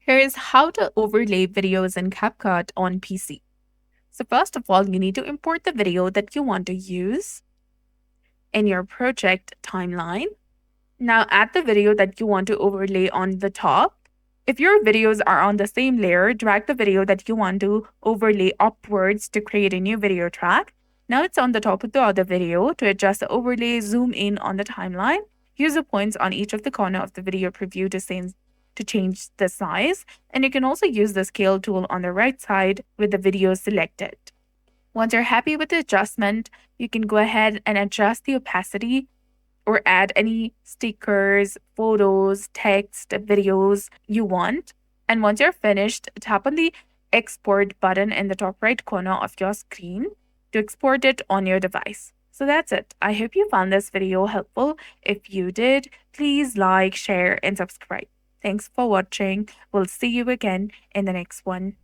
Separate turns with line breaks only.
Here's how to overlay videos in CapCut on PC. So first of all, you need to import the video that you want to use in your project timeline. Now add the video that you want to overlay on the top. If your videos are on the same layer, drag the video that you want to overlay upwards to create a new video track. Now it's on the top of the other video. To adjust the overlay, zoom in on the timeline. Use the points on each of the corner of the video preview to change the size. And you can also use the scale tool on the right side with the video selected. Once you're happy with the adjustment, you can go ahead and adjust the opacity or add any stickers, photos, text, videos you want. And once you're finished, tap on the export button in the top right corner of your screen to export it on your device. So that's it. I hope you found this video helpful. If you did, please like, share, and subscribe. Thanks for watching. We'll see you again in the next one.